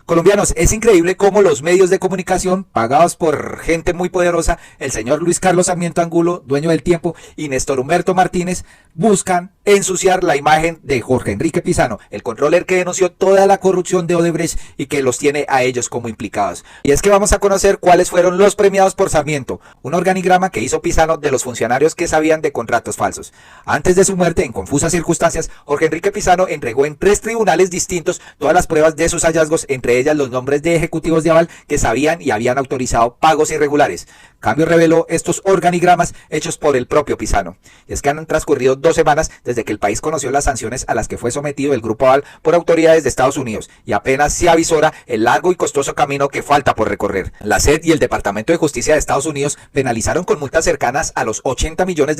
Colombianos, es increíble cómo los medios de comunicación, pagados por gente muy poderosa, el señor Luis Carlos Sarmiento Angulo, dueño del Tiempo, y Néstor Humberto Martínez, buscan ensuciar la imagen de Jorge Enrique Pizano, el controller que denunció toda la corrupción de Odebrecht y que los tiene a ellos como implicados. Y es que vamos a conocer cuáles fueron los premiados por Sarmiento, un organigrama que hizo Pizano de los funcionarios que sabían de contratos falsos. Antes de su muerte, en confusas circunstancias, Jorge Enrique Pizano entregó en 3 tribunales distintos todas las pruebas de sus hallazgos, entre ellas los nombres de ejecutivos de aval que sabían y habían autorizado pagos irregulares. Cambio reveló estos organigramas hechos por el propio Pizano. Y es que han transcurrido 2 semanas desde que el país conoció las sanciones a las que fue sometido el Grupo Aval por autoridades de Estados Unidos, y apenas se avisora el largo y costoso camino que falta por recorrer. La SED y el Departamento de Justicia de Estados Unidos penalizaron con multas cercanas a los $80 millones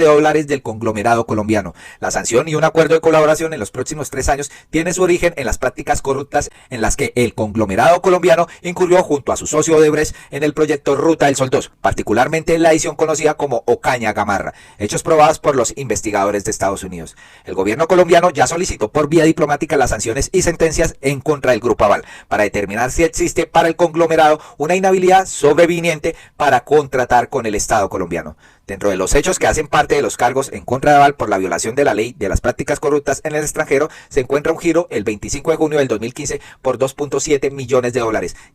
del conglomerado colombiano. La sanción y un acuerdo de colaboración en los próximos 3 años tiene su origen en las prácticas corruptas en las que el conglomerado colombiano incurrió junto a su socio Odebrecht en el proyecto Ruta del Sol 2, particularmente en la edición conocida como Ocaña Gamarra, hechos probados por los investigadores de Estados Unidos. El gobierno colombiano ya solicitó por vía diplomática las sanciones y sentencias en contra del Grupo Aval para determinar si existe para el conglomerado una inhabilidad sobreviniente para contratar con el Estado colombiano. Dentro de los hechos que hacen parte de los cargos en contra de Aval por la violación de la ley de las prácticas corruptas en el extranjero, se encuentra un giro el 25 de junio del 2015 por $2.7 millones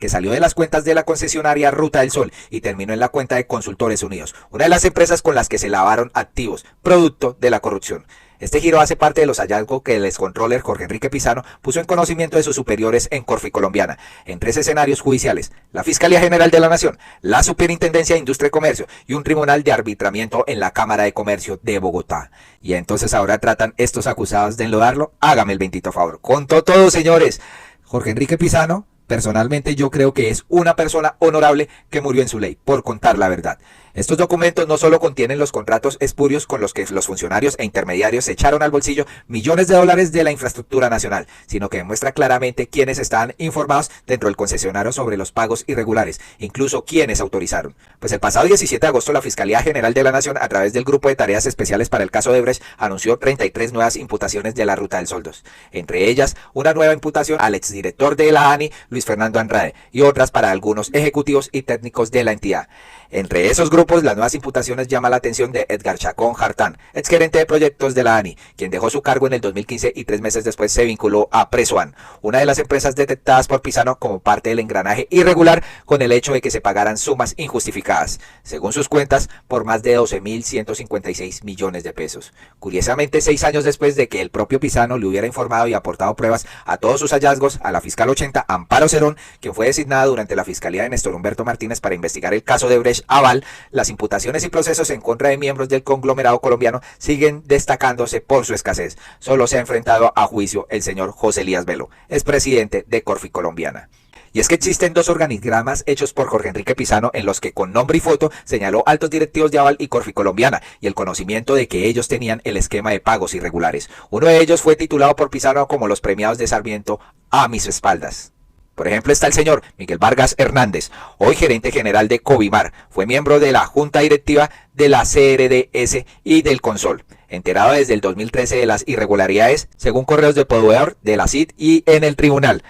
que salió de las cuentas de la concesionaria Ruta del Sol y terminó en la cuenta de Consultores Unidos, una de las empresas con las que se lavaron activos, producto de la corrupción. Este giro hace parte de los hallazgos que el excontroller Jorge Enrique Pizano puso en conocimiento de sus superiores en Corficolombiana, en 3 escenarios judiciales: la Fiscalía General de la Nación, la Superintendencia de Industria y Comercio y un tribunal de arbitramiento en la Cámara de Comercio de Bogotá. Y entonces ahora tratan estos acusados de enlodarlo. Hágame el bendito favor. Contó todo, señores. Jorge Enrique Pizano, personalmente yo creo que es una persona honorable que murió en su ley, por contar la verdad. Estos documentos no solo contienen los contratos espurios con los que los funcionarios e intermediarios se echaron al bolsillo millones de dólares de la infraestructura nacional, sino que demuestra claramente quiénes estaban informados dentro del concesionario sobre los pagos irregulares, incluso quiénes autorizaron. Pues el pasado 17 de agosto la Fiscalía General de la Nación, a través del Grupo de Tareas Especiales para el caso Odebrecht, anunció 33 nuevas imputaciones de la Ruta del Sol 2. Entre ellas, una nueva imputación al exdirector de la ANI, Luis Fernando Andrade, y otras para algunos ejecutivos y técnicos de la entidad. Entre esos grupos, las nuevas imputaciones llama la atención de Edgar Chacón Hartán, exgerente de proyectos de la ANI, quien dejó su cargo en el 2015 y 3 meses después se vinculó a Presoan, una de las empresas detectadas por Pizano como parte del engranaje irregular con el hecho de que se pagaran sumas injustificadas, según sus cuentas, por más de 12.156 millones de pesos. Curiosamente, 6 años después de que el propio Pizano le hubiera informado y aportado pruebas a todos sus hallazgos a la fiscal 80, Amparo Cerón, quien fue designada durante la fiscalía de Néstor Humberto Martínez para investigar el caso de Odebrecht Aval, las imputaciones y procesos en contra de miembros del conglomerado colombiano siguen destacándose por su escasez. Solo se ha enfrentado a juicio el señor José Elías Velo, expresidente de Corficolombiana. Y es que existen 2 organigramas hechos por Jorge Enrique Pizano en los que con nombre y foto señaló altos directivos de Aval y Corficolombiana y el conocimiento de que ellos tenían el esquema de pagos irregulares. Uno de ellos fue titulado por Pizano como los premiados de Sarmiento a mis espaldas. Por ejemplo, está el señor Miguel Vargas Hernández, hoy gerente general de Covimar. Fue miembro de la junta directiva de la CRDS y del Consol, enterado desde el 2013 de las irregularidades, según correos de poder de la CID y en el tribunal.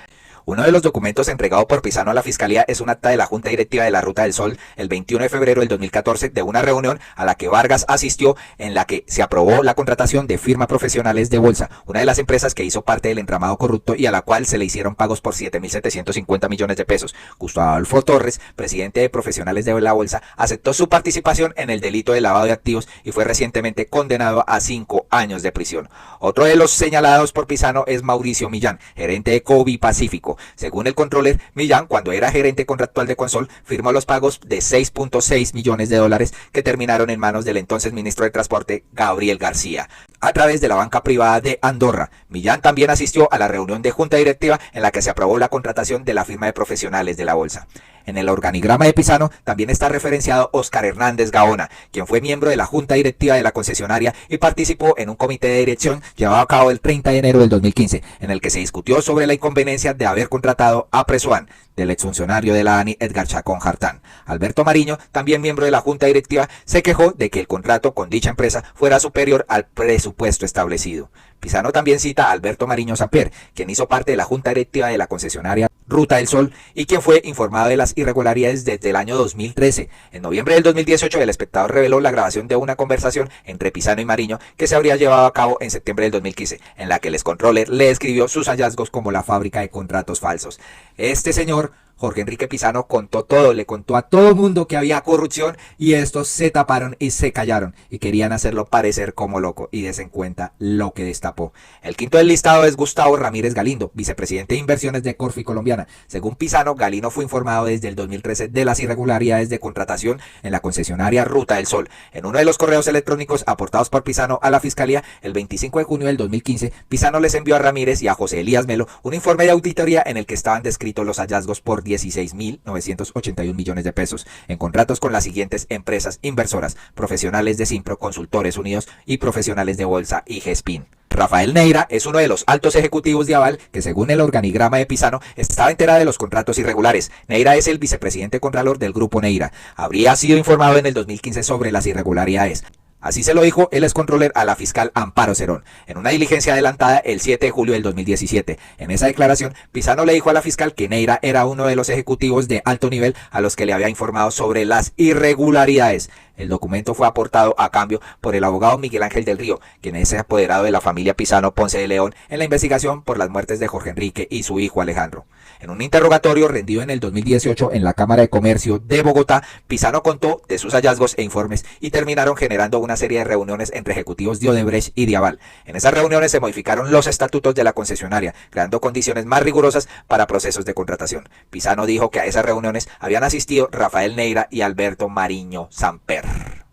Uno de los documentos entregado por Pizano a la Fiscalía es un acta de la Junta Directiva de la Ruta del Sol el 21 de febrero del 2014 de una reunión a la que Vargas asistió, en la que se aprobó la contratación de Firma Profesionales de Bolsa, una de las empresas que hizo parte del entramado corrupto y a la cual se le hicieron pagos por 7.750 millones de pesos. Gustavo Adolfo Torres, presidente de Profesionales de la Bolsa, aceptó su participación en el delito de lavado de activos y fue recientemente condenado a 5 años de prisión. Otro de los señalados por Pizano es Mauricio Millán, gerente de Covi Pacífico. Según el controller, Millán, cuando era gerente contractual de Consol, firmó los pagos de 6.6 millones de dólares que terminaron en manos del entonces ministro de Transporte, Gabriel García, a través de la banca privada de Andorra. Millán también asistió a la reunión de junta directiva en la que se aprobó la contratación de la firma de profesionales de la bolsa. En el organigrama de Pizano también está referenciado Óscar Hernández Gaona, quien fue miembro de la junta directiva de la concesionaria y participó en un comité de dirección llevado a cabo el 30 de enero del 2015, en el que se discutió sobre la inconveniencia de haber contratado a Presoan, del exfuncionario de la ANI Edgar Chacón Hartán. Alberto Mariño, también miembro de la junta directiva, se quejó de que el contrato con dicha empresa fuera superior al presupuesto establecido. Pizano también cita a Alberto Mariño Samper, quien hizo parte de la junta directiva de la concesionaria Ruta del Sol y quien fue informado de las irregularidades desde el año 2013. En noviembre del 2018, El Espectador reveló la grabación de una conversación entre Pisano y Mariño que se habría llevado a cabo en septiembre del 2015, en la que el excontroller le describió sus hallazgos como la fábrica de contratos falsos. Este señor Jorge Enrique Pisano contó todo, le contó a todo el mundo que había corrupción y estos se taparon y se callaron y querían hacerlo parecer como loco y desen cuenta lo que destapó. El quinto del listado es Gustavo Ramírez Galindo, vicepresidente de inversiones de Corfi Colombiana. Según Pisano, Galindo fue informado desde el 2013 de las irregularidades de contratación en la concesionaria Ruta del Sol. En uno de los correos electrónicos aportados por Pisano a la Fiscalía el 25 de junio del 2015, Pisano les envió a Ramírez y a José Elías Melo un informe de auditoría en el que estaban descritos los hallazgos por 16.981 millones de pesos en contratos con las siguientes empresas inversoras, Profesionales de Simpro, Consultores Unidos y Profesionales de Bolsa y Gespin. Rafael Neira es uno de los altos ejecutivos de Aval que, según el organigrama de Pisano, estaba enterada de los contratos irregulares. Neira es el vicepresidente contralor del Grupo Neira. Habría sido informado en el 2015 sobre las irregularidades. Así se lo dijo el excontroller a la fiscal Amparo Cerón, en una diligencia adelantada el 7 de julio del 2017. En esa declaración, Pisano le dijo a la fiscal que Neira era uno de los ejecutivos de alto nivel a los que le había informado sobre las irregularidades. El documento fue aportado a cambio por el abogado Miguel Ángel del Río, quien es apoderado de la familia Pisano Ponce de León en la investigación por las muertes de Jorge Enrique y su hijo Alejandro. En un interrogatorio rendido en el 2018 en la Cámara de Comercio de Bogotá, Pisano contó de sus hallazgos e informes y terminaron generando una serie de reuniones entre ejecutivos de Odebrecht y de Aval. En esas reuniones se modificaron los estatutos de la concesionaria, creando condiciones más rigurosas para procesos de contratación. Pisano dijo que a esas reuniones habían asistido Rafael Neira y Alberto Mariño Samper.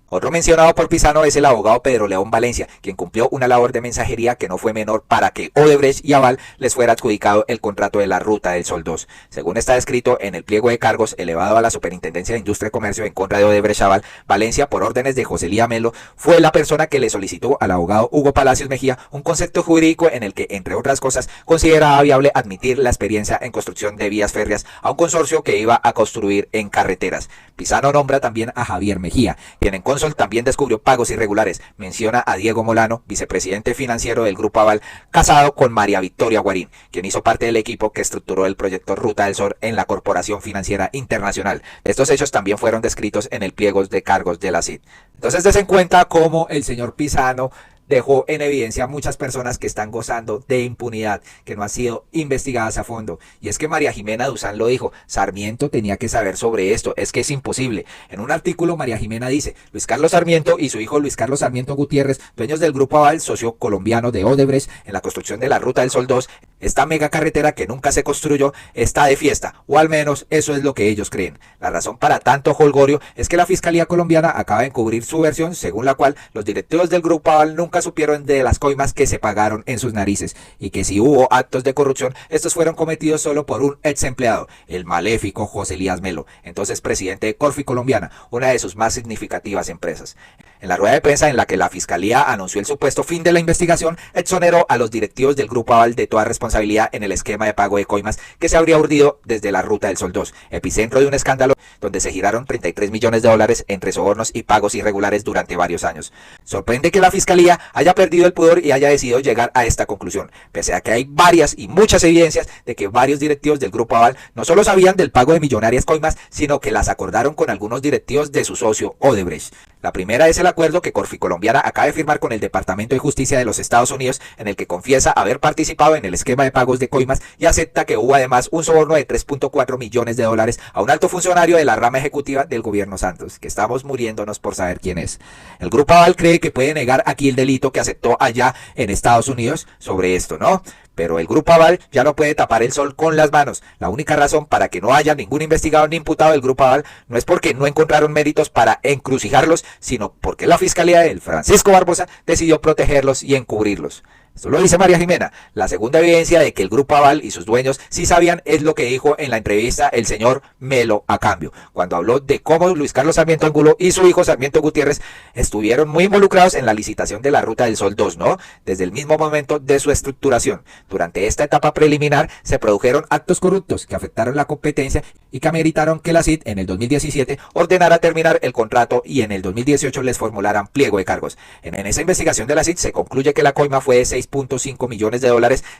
Otro mencionado por Pisano es el abogado Pedro León Valencia, quien cumplió una labor de mensajería que no fue menor para que Odebrecht y Aval les fuera adjudicado el contrato de la Ruta del Sol 2. Según está descrito en el pliego de cargos elevado a la Superintendencia de Industria y Comercio en contra de Odebrecht Aval, Valencia, por órdenes de José Elías Melo, fue la persona que le solicitó al abogado Hugo Palacios Mejía un concepto jurídico en el que, entre otras cosas, consideraba viable admitir la experiencia en construcción de vías férreas a un consorcio que iba a construir en carreteras. Pisano nombra también a Javier Mejía, quien en Consol también descubrió pagos irregulares. Menciona a Diego Molano, vicepresidente financiero del Grupo Aval, casado con María Victoria Guarín, quien hizo parte del equipo que estructuró el proyecto Ruta del Sol en la Corporación Financiera Internacional. Estos hechos también fueron descritos en el pliego de cargos de la CID. Entonces, des en cuenta cómo el señor Pisano dejó en evidencia a muchas personas que están gozando de impunidad, que no han sido investigadas a fondo. Y es que María Jimena Duzán lo dijo, Sarmiento tenía que saber sobre esto, es que es imposible. En un artículo María Jimena dice, Luis Carlos Sarmiento y su hijo Luis Carlos Sarmiento Gutiérrez, dueños del Grupo Aval, socio colombiano de Odebrecht, en la construcción de la Ruta del Sol 2, esta mega carretera que nunca se construyó está de fiesta, o al menos eso es lo que ellos creen. La razón para tanto jolgorio es que la Fiscalía colombiana acaba de encubrir su versión, según la cual los directivos del Grupo Aval nunca supieron de las coimas que se pagaron en sus narices, y que si hubo actos de corrupción, estos fueron cometidos solo por un ex empleado, el maléfico José Elías Melo, entonces presidente de Corfi Colombiana, una de sus más significativas empresas. En la rueda de prensa en la que la Fiscalía anunció el supuesto fin de la investigación, exoneró a los directivos del Grupo Aval de toda responsabilidad en el esquema de pago de coimas que se habría urdido desde la Ruta del Sol 2, epicentro de un escándalo donde se giraron 33 millones de dólares entre sobornos y pagos irregulares durante varios años. Sorprende que la Fiscalía haya perdido el pudor y haya decidido llegar a esta conclusión, pese a que hay varias y muchas evidencias de que varios directivos del Grupo Aval no solo sabían del pago de millonarias coimas, sino que las acordaron con algunos directivos de su socio Odebrecht. La primera es el acuerdo que Corfi Colombiana acaba de firmar con el Departamento de Justicia de los Estados Unidos, en el que confiesa haber participado en el esquema de pagos de coimas y acepta que hubo además un soborno de 3.4 millones de dólares a un alto funcionario de la rama ejecutiva del gobierno Santos, que estamos muriéndonos por saber quién es. El Grupo Aval cree que puede negar aquí el delito que aceptó allá en Estados Unidos sobre esto, ¿no? Pero el Grupo Aval ya no puede tapar el sol con las manos. La única razón para que no haya ningún investigado ni imputado del Grupo Aval no es porque no encontraron méritos para encrucijarlos, sino porque la Fiscalía del Francisco Barbosa decidió protegerlos y encubrirlos. Esto lo dice María Jimena. La segunda evidencia de que el Grupo Aval y sus dueños sí sabían es lo que dijo en la entrevista el señor Melo a cambio, cuando habló de cómo Luis Carlos Sarmiento Angulo y su hijo Sarmiento Gutiérrez estuvieron muy involucrados en la licitación de la Ruta del Sol 2, ¿no? Desde el mismo momento de su estructuración. Durante esta etapa preliminar se produjeron actos corruptos que afectaron la competencia y que ameritaron que la CID en el 2017 ordenara terminar el contrato y en el 2018 les formularan pliego de cargos. En esa investigación de la CID se concluye que la coima fue de $6.5 millones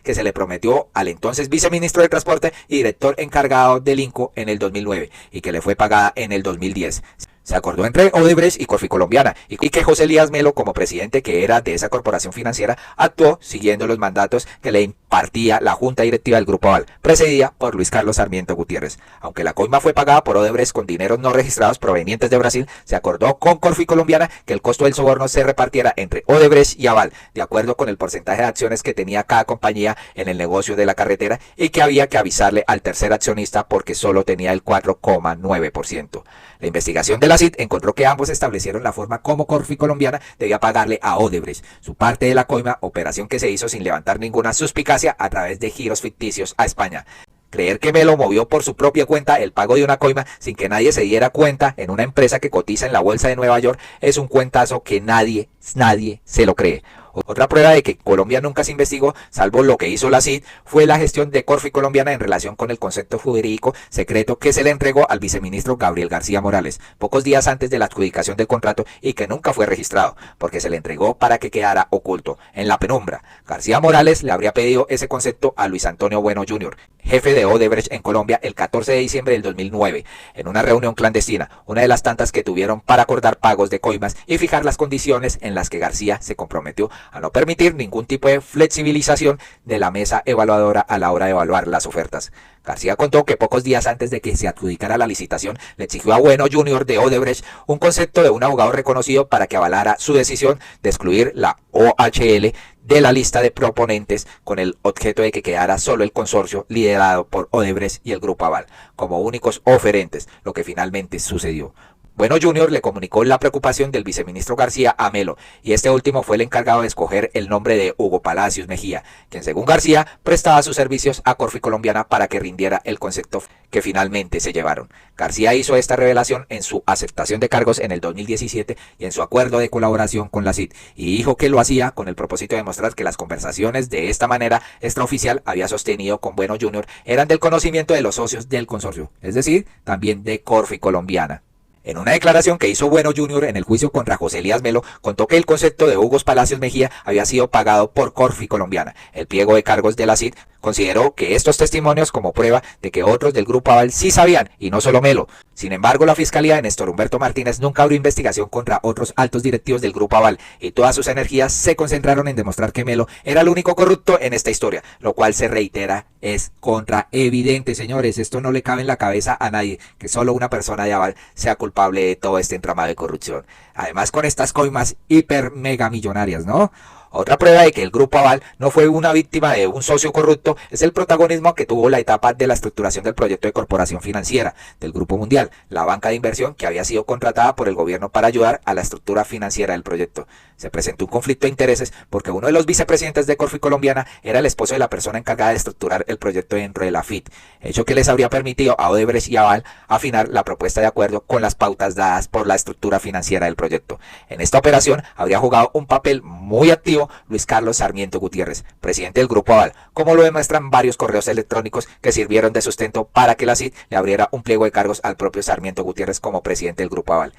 que se le prometió al entonces viceministro de Transporte y director encargado del INCO en el 2009 y que le fue pagada en el 2010. Se acordó entre Odebrecht y Corficolombiana y que José Elías Melo, como presidente que era de esa corporación financiera, actuó siguiendo los mandatos que le impartía la junta directiva del Grupo Aval, precedida por Luis Carlos Sarmiento Gutiérrez. Aunque la coima fue pagada por Odebrecht con dineros no registrados provenientes de Brasil, se acordó con Corficolombiana que el costo del soborno se repartiera entre Odebrecht y Aval, de acuerdo con el porcentaje de acciones que tenía cada compañía en el negocio de la carretera y que había que avisarle al tercer accionista porque solo tenía el 4,9%. La investigación de la CID encontró que ambos establecieron la forma como Corficolombiana debía pagarle a Odebrecht su parte de la coima, operación que se hizo sin levantar ninguna suspicacia a través de giros ficticios a España. Creer que Melo movió por su propia cuenta el pago de una coima sin que nadie se diera cuenta en una empresa que cotiza en la bolsa de Nueva York es un cuentazo que nadie se lo cree. Otra prueba de que Colombia nunca se investigó, salvo lo que hizo la CID, fue la gestión de Corficolombiana en relación con el concepto jurídico secreto que se le entregó al viceministro Gabriel García Morales, pocos días antes de la adjudicación del contrato y que nunca fue registrado, porque se le entregó para que quedara oculto, en la penumbra. García Morales le habría pedido ese concepto a Luis Antonio Bueno Jr., jefe de Odebrecht en Colombia, el 14 de diciembre del 2009, en una reunión clandestina, una de las tantas que tuvieron para acordar pagos de coimas y fijar las condiciones en las que García se comprometió a no permitir ningún tipo de flexibilización de la mesa evaluadora a la hora de evaluar las ofertas. García contó que pocos días antes de que se adjudicara la licitación, le exigió a Bueno Jr. de Odebrecht un concepto de un abogado reconocido para que avalara su decisión de excluir la OHL de la lista de proponentes con el objeto de que quedara solo el consorcio liderado por Odebrecht y el Grupo Aval como únicos oferentes, lo que finalmente sucedió. Bueno Jr. le comunicó la preocupación del viceministro García a Melo y este último fue el encargado de escoger el nombre de Hugo Palacios Mejía, quien según García prestaba sus servicios a Corficolombiana para que rindiera el concepto que finalmente se llevaron. García hizo esta revelación en su aceptación de cargos en el 2017 y en su acuerdo de colaboración con la CID y dijo que lo hacía con el propósito de demostrar que las conversaciones de esta manera extraoficial había sostenido con Bueno Jr. eran del conocimiento de los socios del consorcio, es decir, también de Corficolombiana. En una declaración que hizo Bueno Jr. en el juicio contra José Elías Melo, contó que el concepto de Hugo Palacios Mejía había sido pagado por Corficolombiana. El pliego de cargos de la CID consideró que estos testimonios como prueba de que otros del Grupo Aval sí sabían, y no solo Melo. Sin embargo, la Fiscalía de Néstor Humberto Martínez nunca abrió investigación contra otros altos directivos del Grupo Aval, y todas sus energías se concentraron en demostrar que Melo era el único corrupto en esta historia, lo cual se reitera es contraevidente, señores. Esto no le cabe en la cabeza a nadie, que solo una persona de Aval sea culpable de todo este entramado de corrupción. Además, con estas coimas hiper mega millonarias, ¿no? Otra prueba de que el Grupo Aval no fue una víctima de un socio corrupto es el protagonismo que tuvo la etapa de la estructuración del proyecto de corporación financiera del Grupo Mundial, la banca de inversión que había sido contratada por el gobierno para ayudar a la estructura financiera del proyecto. Se presentó un conflicto de intereses porque uno de los vicepresidentes de Corficolombiana era el esposo de la persona encargada de estructurar el proyecto dentro de la FIT, hecho que les habría permitido a Odebrecht y Aval afinar la propuesta de acuerdo con las pautas dadas por la estructura financiera del proyecto. En esta operación habría jugado un papel muy activo Luis Carlos Sarmiento Gutiérrez, presidente del Grupo Aval, como lo demuestran varios correos electrónicos que sirvieron de sustento para que la CID le abriera un pliego de cargos al propio Sarmiento Gutiérrez como presidente del Grupo Aval.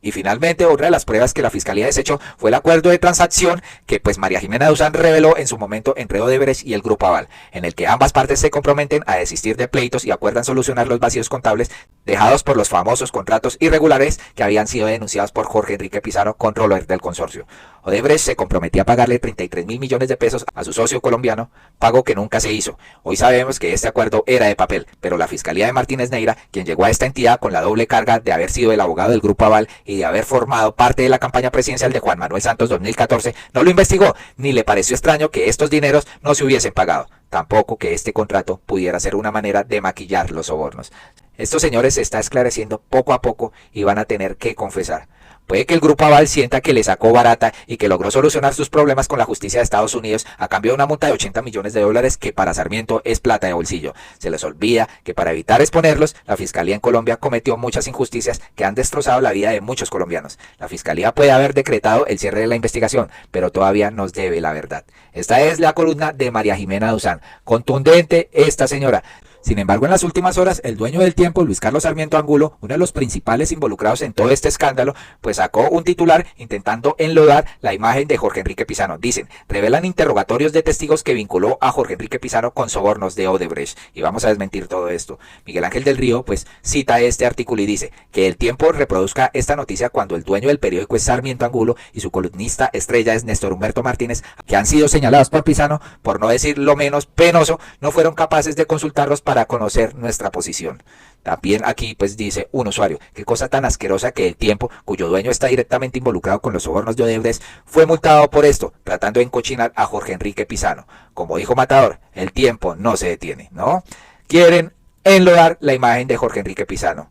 Y finalmente, otra de las pruebas que la Fiscalía desechó fue el acuerdo de transacción que María Jimena Duzán reveló en su momento entre Odebrecht y el Grupo Aval, en el que ambas partes se comprometen a desistir de pleitos y acuerdan solucionar los vacíos contables dejados por los famosos contratos irregulares que habían sido denunciados por Jorge Enrique Pizarro, controlador del consorcio. Odebrecht se comprometía a pagarle 33.000 millones de pesos a su socio colombiano, pago que nunca se hizo. Hoy sabemos que este acuerdo era de papel, pero la Fiscalía de Martínez Neira, quien llegó a esta entidad con la doble carga de haber sido el abogado del Grupo Aval y de haber formado parte de la campaña presidencial de Juan Manuel Santos 2014, no lo investigó, ni le pareció extraño que estos dineros no se hubiesen pagado. Tampoco que este contrato pudiera ser una manera de maquillar los sobornos. Estos señores se está esclareciendo poco a poco y van a tener que confesar. Puede que el Grupo Aval sienta que le sacó barata y que logró solucionar sus problemas con la justicia de Estados Unidos a cambio de una multa de 80 millones de dólares que para Sarmiento es plata de bolsillo. Se les olvida que para evitar exponerlos, la Fiscalía en Colombia cometió muchas injusticias que han destrozado la vida de muchos colombianos. La Fiscalía puede haber decretado el cierre de la investigación, pero todavía nos debe la verdad. Esta es la columna de María Jimena Duzán. Contundente esta señora. Sin embargo, en las últimas horas, el dueño del Tiempo, Luis Carlos Sarmiento Angulo, uno de los principales involucrados en todo este escándalo, pues sacó un titular intentando enlodar la imagen de Jorge Enrique Pizano. Dicen, revelan interrogatorios de testigos que vinculó a Jorge Enrique Pizano con sobornos de Odebrecht. Y vamos a desmentir todo esto. Miguel Ángel del Río, pues, cita este artículo y dice que el Tiempo reproduzca esta noticia cuando el dueño del periódico es Sarmiento Angulo y su columnista estrella es Néstor Humberto Martínez, que han sido señalados por Pizano, por no decir lo menos penoso, no fueron capaces de consultarlos para conocer nuestra posición. También aquí pues dice un usuario, qué cosa tan asquerosa que el Tiempo, cuyo dueño está directamente involucrado con los sobornos de Odebrecht, fue multado por esto, tratando de encochinar a Jorge Enrique Pizano. Como dijo Matador, el Tiempo no se detiene, ¿no? Quieren enlodar la imagen de Jorge Enrique Pizano.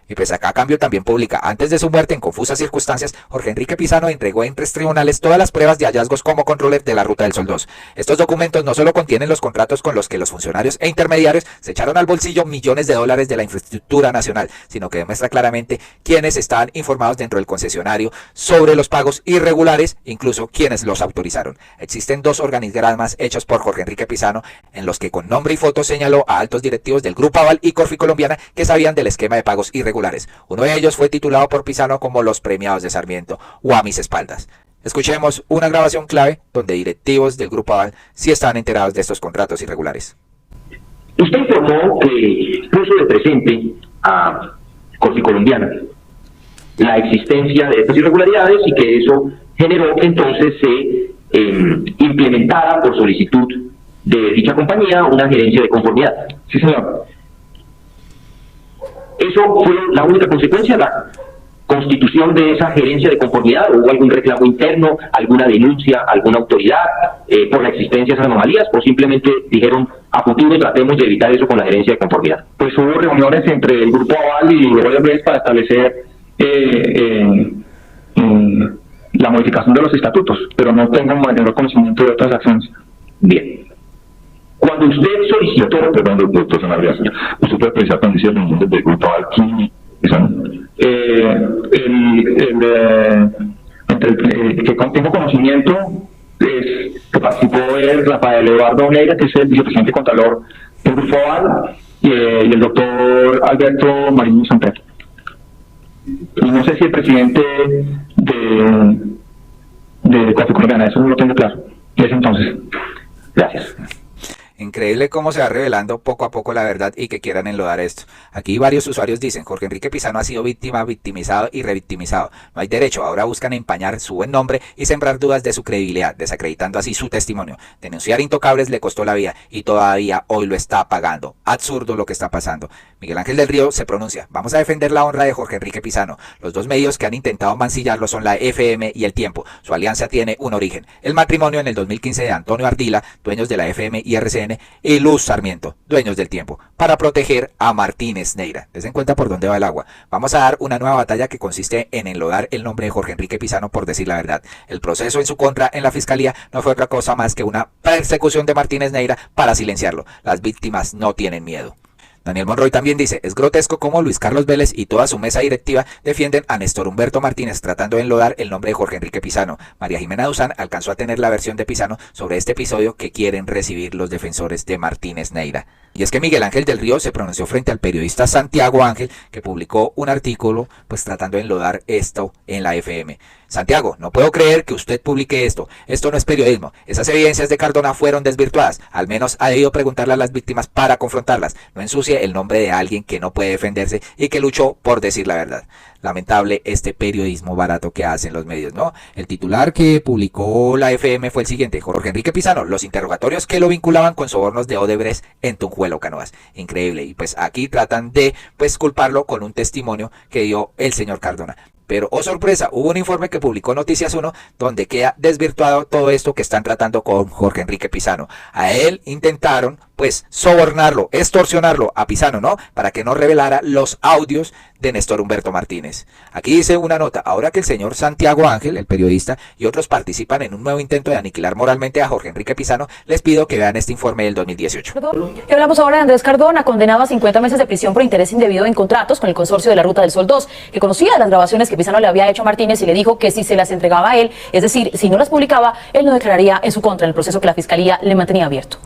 Y pues acá a cambio también publica, antes de su muerte en confusas circunstancias, Jorge Enrique Pizano entregó en 3 tribunales todas las pruebas de hallazgos como controller de la Ruta del Sol 2. Estos documentos no solo contienen los contratos con los que los funcionarios e intermediarios se echaron al bolsillo millones de dólares de la infraestructura nacional, sino que demuestra claramente quiénes estaban informados dentro del concesionario sobre los pagos irregulares, incluso quienes los autorizaron. Existen 2 organigramas hechos por Jorge Enrique Pizano, en los que con nombre y foto señaló a altos directivos del Grupo Aval y Corfi Colombiana que sabían del esquema de pagos irregulares. Uno de ellos fue titulado por Pizano como los premiados de Sarmiento o a mis espaldas. Escuchemos una grabación clave donde directivos del Grupo Aval sí estaban enterados de estos contratos irregulares. Usted informó que puso de presente a Corfi Colombiana la existencia de estas irregularidades y que eso generó que entonces se implementara por solicitud de dicha compañía una gerencia de conformidad. Sí, señor. ¿Eso fue la única consecuencia, la constitución de esa gerencia de conformidad? ¿Hubo algún reclamo interno, alguna denuncia, alguna autoridad por la existencia de esas anomalías? ¿O simplemente dijeron, a futuro tratemos de evitar eso con la gerencia de conformidad? Pues hubo reuniones entre el Grupo Aval y Odebrecht para establecer la modificación de los estatutos, pero no tengo mayor conocimiento de otras acciones. Bien. Cuando usted solicitó, perdón, doctor Sanabria, ¿usted puede precisar cuando dice reuniones del Grupo Aval quién son? Que tengo conocimiento es que participó Rafael Eduardo Neira, que es el vicepresidente contralor del Grupo Aval, y el doctor Alberto Mariño Santer. Y no sé si el presidente de Corfi Colombiana, eso no lo tengo claro. Es entonces. Gracias. Increíble cómo se va revelando poco a poco la verdad y que quieran enlodar esto. Aquí varios usuarios dicen, Jorge Enrique Pizano ha sido víctima, victimizado y revictimizado. No hay derecho, ahora buscan empañar su buen nombre y sembrar dudas de su credibilidad, desacreditando así su testimonio. Denunciar Intocables le costó la vida y todavía hoy lo está pagando. Absurdo lo que está pasando. Miguel Ángel del Río se pronuncia, vamos a defender la honra de Jorge Enrique Pizano. Los 2 medios que han intentado mancillarlo son la FM y El Tiempo. Su alianza tiene un origen, el matrimonio en el 2015 de Antonio Ardila, dueños de la FM y RCN, y Luz Sarmiento, dueños del Tiempo, para proteger a Martínez Neira. Des en cuenta por dónde va el agua. Vamos a dar una nueva batalla que consiste en enlodar el nombre de Jorge Enrique Pizano por decir la verdad. El proceso en su contra en la fiscalía no fue otra cosa más que una persecución de Martínez Neira para silenciarlo. Las víctimas no tienen miedo. Daniel Monroy también dice, es grotesco cómo Luis Carlos Vélez y toda su mesa directiva defienden a Néstor Humberto Martínez tratando de enlodar el nombre de Jorge Enrique Pizano. María Jimena Duzán alcanzó a tener la versión de Pizano sobre este episodio que quieren recibir los defensores de Martínez Neira. Y es que Miguel Ángel del Río se pronunció frente al periodista Santiago Ángel, que publicó un artículo pues tratando de enlodar esto en la FM. Santiago, no puedo creer que usted publique esto. Esto no es periodismo. Esas evidencias de Cardona fueron desvirtuadas. Al menos ha debido preguntarle a las víctimas para confrontarlas. No ensucie el nombre de alguien que no puede defenderse y que luchó por decir la verdad. Lamentable este periodismo barato que hacen los medios, ¿no? El titular que publicó la FM fue el siguiente. Jorge Enrique Pizano, los interrogatorios que lo vinculaban con sobornos de Odebrecht en Tunjuelo, Canoas. Increíble. Y pues aquí tratan de pues culparlo con un testimonio que dio el señor Cardona. Pero, oh sorpresa, hubo un informe que publicó Noticias 1 donde queda desvirtuado todo esto que están tratando con Jorge Enrique Pizano. A él intentaron, pues, sobornarlo, extorsionarlo a Pizano, ¿no? Para que no revelara los audios de Néstor Humberto Martínez. Aquí dice una nota, ahora que el señor Santiago Ángel, el periodista, y otros participan en un nuevo intento de aniquilar moralmente a Jorge Enrique Pizano, les pido que vean este informe del 2018. Y hablamos ahora de Andrés Cardona, condenado a 50 meses de prisión por interés indebido en contratos con el consorcio de la Ruta del Sol 2, que conocía las grabaciones que Pizano le había hecho a Martínez y le dijo que si se las entregaba a él, es decir, si no las publicaba, él no declararía en su contra en el proceso que la Fiscalía le mantenía abierto.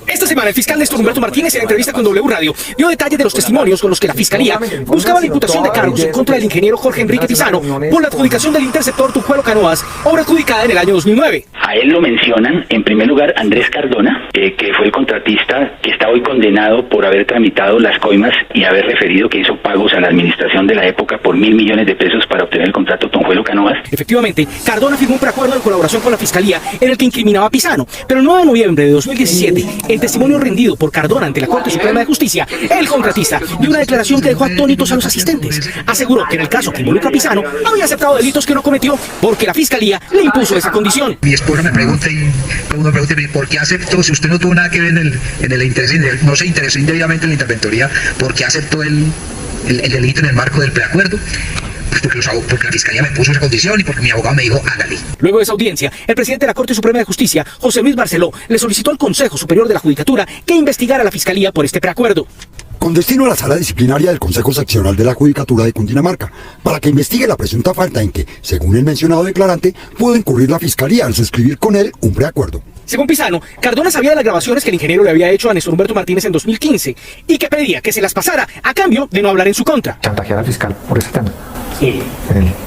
Esta semana el fiscal Néstor Humberto Martínez, en entrevista con W Radio, dio detalles de los testimonios con los que la Fiscalía buscaba la imputación de cargos en contra del ingeniero Jorge Enrique Pizano por la adjudicación del interceptor Tunjuelo Canoas, obra adjudicada en el año 2009. A él lo mencionan, en primer lugar, Andrés Cardona, que fue el contratista que está hoy condenado por haber tramitado las coimas y haber referido que hizo pagos a la administración de la época por 1.000 millones de pesos para obtener el contrato Tunjuelo Canoas. Efectivamente, Cardona firmó un preacuerdo en colaboración con la Fiscalía en el que incriminaba a Pizano, pero el 9 de noviembre de 2017, el testimonio rendido por Cardona ante la Corte Suprema de Justicia, el contratista dio una declaración que dejó atónitos a los asistentes. Aseguró que en el caso que involucra a Pizano había aceptado delitos que no cometió porque la Fiscalía le impuso esa condición. Mi esposa me pregunta ¿por qué aceptó? Si usted no tuvo nada que ver en el interés, no se interesó indebidamente en la interventoría, ¿por qué aceptó el delito en el marco del preacuerdo? Pues porque la Fiscalía me puso esa condición y porque mi abogado me dijo, hágale. Luego de esa audiencia, el presidente de la Corte Suprema de Justicia, José Luis Barceló, le solicitó al Consejo Superior de la Judicatura que investigara a la Fiscalía por este preacuerdo. Con destino a la Sala Disciplinaria del Consejo Seccional de la Judicatura de Cundinamarca, para que investigue la presunta falta en que, según el mencionado declarante, pudo incurrir la Fiscalía al suscribir con él un preacuerdo. Según Pizano, Cardona sabía de las grabaciones que el ingeniero le había hecho a Néstor Humberto Martínez en 2015 y que pedía que se las pasara a cambio de no hablar en su contra. Chantajear al fiscal por ese tema. Sí.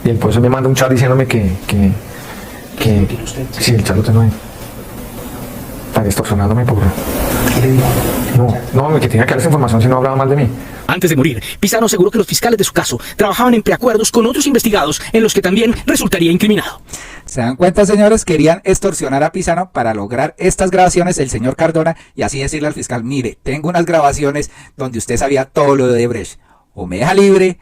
Y después me manda un chat diciéndome que sí, el chat lo tengo ahí. Está extorsionándome por... ¿Qué le dijo? No, que tenía que dar esa información si no hablaba mal de mí. Antes de morir, Pizano aseguró que los fiscales de su caso trabajaban en preacuerdos con otros investigados en los que también resultaría incriminado. ¿Se dan cuenta, señores? Querían extorsionar a Pizano para lograr estas grabaciones del señor Cardona y así decirle al fiscal, mire, tengo unas grabaciones donde usted sabía todo lo de Odebrecht, o me deja libre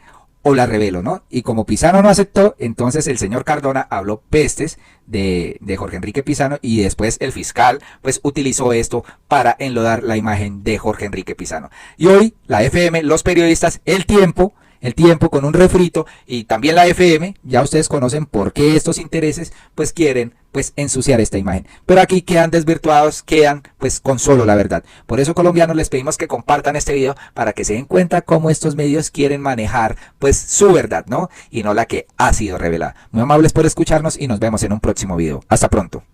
o la revelo, ¿no? Y como Pizano no aceptó, entonces el señor Cardona habló pestes de Jorge Enrique Pizano y después el fiscal pues utilizó esto para enlodar la imagen de Jorge Enrique Pizano. Y hoy la FM, los periodistas, el tiempo con un refrito y también la FM, ya ustedes conocen por qué estos intereses pues quieren pues ensuciar esta imagen. Pero aquí quedan desvirtuados, quedan pues con solo la verdad. Por eso, colombianos, les pedimos que compartan este video para que se den cuenta cómo estos medios quieren manejar pues su verdad, ¿no? Y no la que ha sido revelada. Muy amables por escucharnos y nos vemos en un próximo video. Hasta pronto.